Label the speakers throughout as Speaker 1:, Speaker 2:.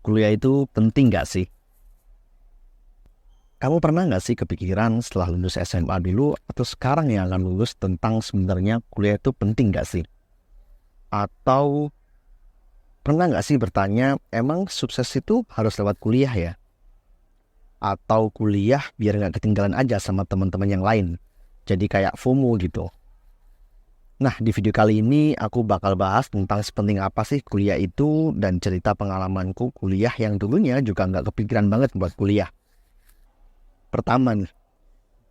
Speaker 1: Kuliah itu penting gak sih? Kamu pernah gak sih kepikiran setelah lulus SMA dulu atau sekarang yang akan lulus tentang sebenarnya kuliah itu penting gak sih? Atau pernah gak sih bertanya, emang sukses itu harus lewat kuliah ya? Atau kuliah biar gak ketinggalan aja sama teman-teman yang lain? Jadi kayak FOMO gitu. Nah, di video kali ini aku bakal bahas tentang sepenting apa sih kuliah itu dan cerita pengalamanku kuliah yang dulunya juga gak kepikiran banget buat kuliah. Pertama nih,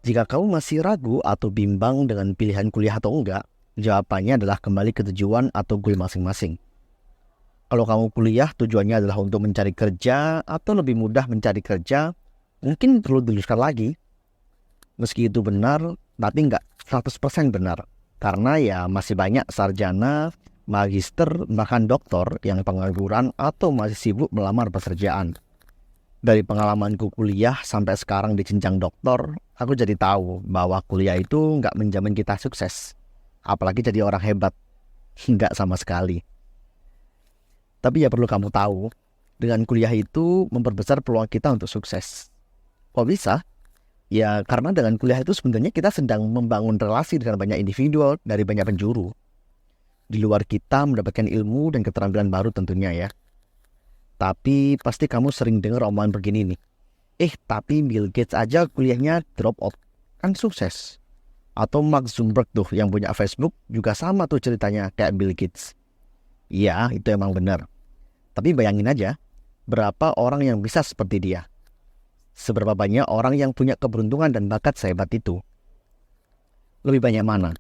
Speaker 1: jika kamu masih ragu atau bimbang dengan pilihan kuliah atau enggak, jawabannya adalah kembali ke tujuan atau goal masing-masing. Kalau kamu kuliah tujuannya adalah untuk mencari kerja atau lebih mudah mencari kerja, mungkin perlu diluruskan lagi. Meski itu benar, tapi enggak 100% benar. Karena ya masih banyak sarjana, magister, bahkan doktor yang pengangguran atau masih sibuk melamar pekerjaan. Dari pengalamanku kuliah sampai sekarang di jenjang doktor, aku jadi tahu bahwa kuliah itu nggak menjamin kita sukses. Apalagi jadi orang hebat. Nggak sama sekali. Tapi ya perlu kamu tahu, dengan kuliah itu memperbesar peluang kita untuk sukses. Kok bisa? Ya karena dengan kuliah itu sebenarnya kita sedang membangun relasi dengan banyak individu dari banyak penjuru. Di luar kita mendapatkan ilmu dan keterampilan baru tentunya ya. Tapi pasti kamu sering dengar omongan begini nih. Tapi Bill Gates aja kuliahnya drop out. Kan sukses. Atau Mark Zuckerberg tuh yang punya Facebook juga sama tuh ceritanya kayak Bill Gates. Iya, itu emang benar. Tapi bayangin aja, berapa orang yang bisa seperti dia? Seberapa banyak orang yang punya keberuntungan dan bakat sehebat itu? Lebih banyak mana?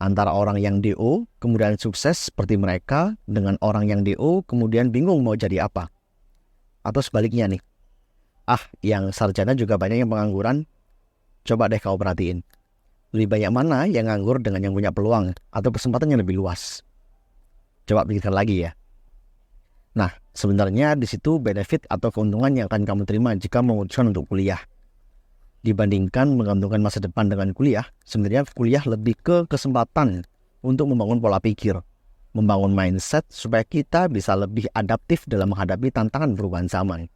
Speaker 1: Antara orang yang DO kemudian sukses seperti mereka dengan orang yang DO kemudian bingung mau jadi apa? Atau sebaliknya nih, yang sarjana juga banyak yang pengangguran. Coba deh kau perhatiin, lebih banyak mana yang nganggur dengan yang punya peluang atau kesempatan yang lebih luas? Coba pikirkan lagi ya. Nah, sebenarnya di situ benefit atau keuntungan yang akan kamu terima jika memutuskan untuk kuliah. Dibandingkan menggantungkan masa depan dengan kuliah, sebenarnya kuliah lebih ke kesempatan untuk membangun pola pikir, membangun mindset supaya kita bisa lebih adaptif dalam menghadapi tantangan perubahan zaman.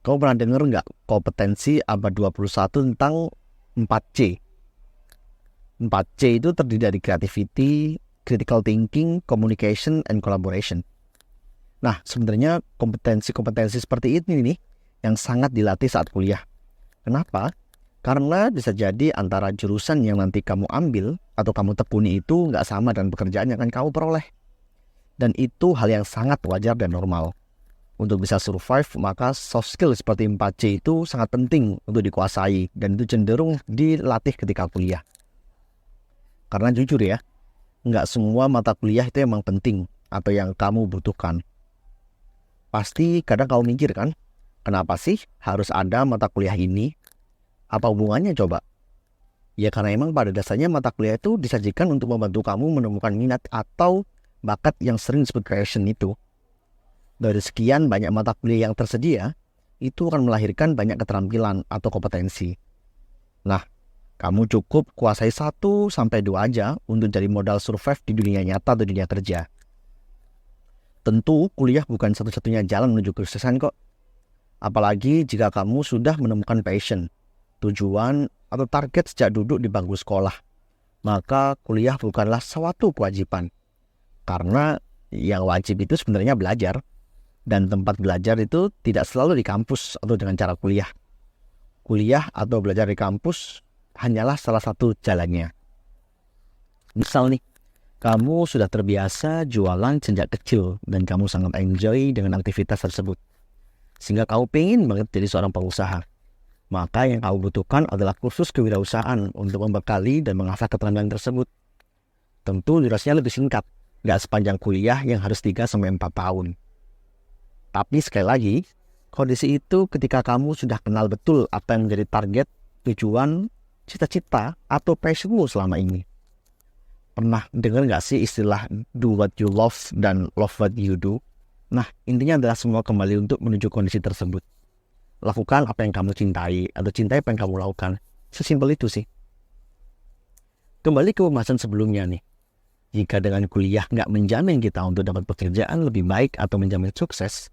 Speaker 1: Kau pernah dengar nggak kompetensi abad 21 tentang 4C? 4C itu terdiri dari creativity, critical thinking, communication, and collaboration. Nah, sebenarnya kompetensi-kompetensi seperti ini nih yang sangat dilatih saat kuliah. Kenapa? Karena bisa jadi antara jurusan yang nanti kamu ambil atau kamu tekuni itu nggak sama dengan pekerjaan yang akan kamu peroleh. Dan itu hal yang sangat wajar dan normal. Untuk bisa survive, maka soft skill seperti 4C itu sangat penting untuk dikuasai. Dan itu cenderung dilatih ketika kuliah. Karena jujur ya, nggak semua mata kuliah itu emang penting atau yang kamu butuhkan. Pasti kadang kamu mikir kan, kenapa sih harus ada mata kuliah ini? Apa hubungannya coba? Ya karena emang pada dasarnya mata kuliah itu disajikan untuk membantu kamu menemukan minat atau bakat yang sering disebut passion itu. Dari sekian banyak mata kuliah yang tersedia, itu akan melahirkan banyak keterampilan atau kompetensi. Nah, kamu cukup kuasai 1-2 aja untuk jadi modal survive di dunia nyata atau dunia kerja. Tentu kuliah bukan satu-satunya jalan menuju kesuksesan kok. Apalagi jika kamu sudah menemukan passion, tujuan, atau target sejak duduk di bangku sekolah. Maka kuliah bukanlah suatu kewajiban. Karena yang wajib itu sebenarnya belajar. Dan tempat belajar itu tidak selalu di kampus atau dengan cara kuliah. Kuliah atau belajar di kampus hanyalah salah satu jalannya. Misal nih, kamu sudah terbiasa jualan sejak kecil dan kamu sangat enjoy dengan aktivitas tersebut. Sehingga kamu pengen banget jadi seorang pengusaha. Maka yang kamu butuhkan adalah kursus kewirausahaan untuk membekali dan mengasah keterampilan tersebut. Tentu durasinya lebih singkat, nggak sepanjang kuliah yang harus 3-4 tahun. Tapi sekali lagi, kondisi itu ketika kamu sudah kenal betul apa yang menjadi target, tujuan, cita-cita, atau passionmu selama ini. Pernah dengar nggak sih istilah do what you love dan love what you do? Nah, intinya adalah semua kembali untuk menuju kondisi tersebut. Lakukan apa yang kamu cintai atau cintai apa yang kamu lakukan. Sesimpel itu sih. Kembali ke pembahasan sebelumnya nih. Jika dengan kuliah nggak menjamin kita untuk dapat pekerjaan lebih baik atau menjamin sukses,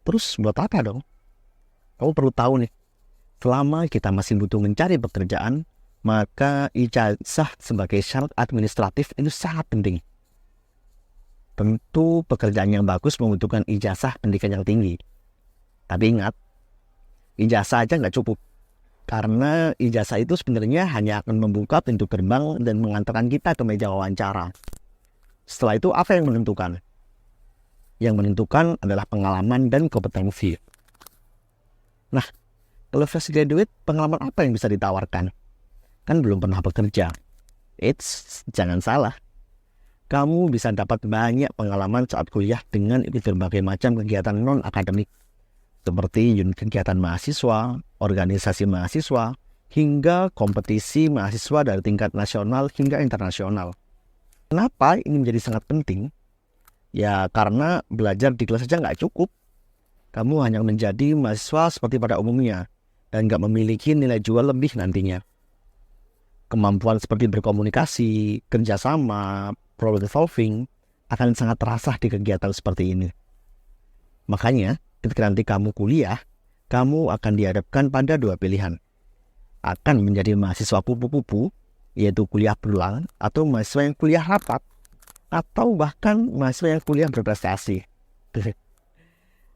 Speaker 1: Terus buat apa dong? Kamu perlu tahu nih, selama kita masih butuh mencari pekerjaan, maka ijazah sebagai syarat administratif itu sangat penting. Tentu pekerjaan yang bagus membutuhkan ijazah pendidikan yang tinggi. Tapi ingat, ijazah aja nggak cukup. Karena ijazah itu sebenarnya hanya akan membuka pintu gerbang dan mengantarkan kita ke meja wawancara. Setelah itu apa yang menentukan? Yang menentukan adalah pengalaman dan kompetensi. Nah, kalau fresh graduate, pengalaman apa yang bisa ditawarkan? Kan belum pernah bekerja. Jangan salah. Kamu bisa dapat banyak pengalaman saat kuliah dengan ikut berbagai macam kegiatan non-akademik. Seperti unit kegiatan mahasiswa, organisasi mahasiswa, hingga kompetisi mahasiswa dari tingkat nasional hingga internasional. Kenapa ini menjadi sangat penting? Ya karena belajar di kelas saja nggak cukup. Kamu hanya menjadi mahasiswa seperti pada umumnya dan nggak memiliki nilai jual lebih nantinya. Kemampuan seperti berkomunikasi, kerjasama, problem solving akan sangat terasa di kegiatan seperti ini. Makanya ketika nanti kamu kuliah, kamu akan dihadapkan pada dua pilihan. Akan menjadi mahasiswa kupu-kupu, yaitu kuliah berulang, atau mahasiswa yang kuliah rapat, atau bahkan mahasiswa yang kuliah berprestasi.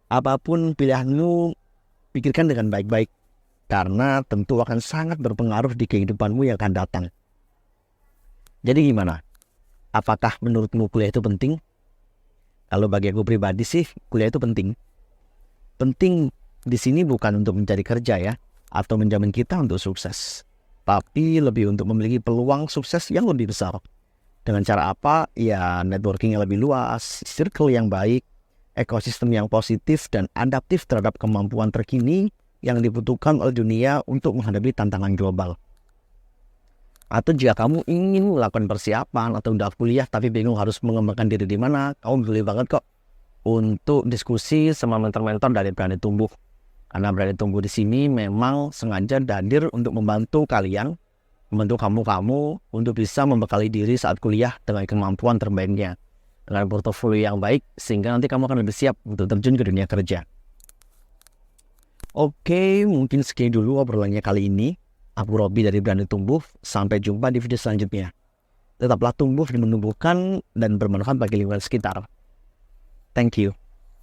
Speaker 1: Apapun pilihanmu, pikirkan dengan baik-baik, karena tentu akan sangat berpengaruh di kehidupanmu yang akan datang. Jadi gimana? Apakah menurutmu kuliah itu penting? Kalau bagi aku pribadi sih, kuliah itu penting. Penting di sini bukan untuk mencari kerja ya, atau menjamin kita untuk sukses, tapi lebih untuk memiliki peluang sukses yang lebih besar. Dengan cara apa? Ya networking yang lebih luas, circle yang baik, ekosistem yang positif dan adaptif terhadap kemampuan terkini yang dibutuhkan oleh dunia untuk menghadapi tantangan global. Atau jika kamu ingin melakukan persiapan atau udah kuliah tapi bingung harus mengembangkan diri di mana, kamu boleh banget kok untuk diskusi sama mentor-mentor dari Berani Tumbuh. Karena Berani Tumbuh di sini memang sengaja hadir untuk membantu kalian, membantu kamu untuk bisa membekali diri saat kuliah dengan kemampuan terbaiknya, dengan portofolio yang baik, sehingga nanti kamu akan lebih siap untuk terjun ke dunia kerja. Oke, mungkin sekian dulu obrolannya kali ini. Aku Robi dari Berani Tumbuh. Sampai jumpa di video selanjutnya. Tetaplah tumbuh dan menumbuhkan dan bermanfaat bagi lingkungan sekitar. Thank you.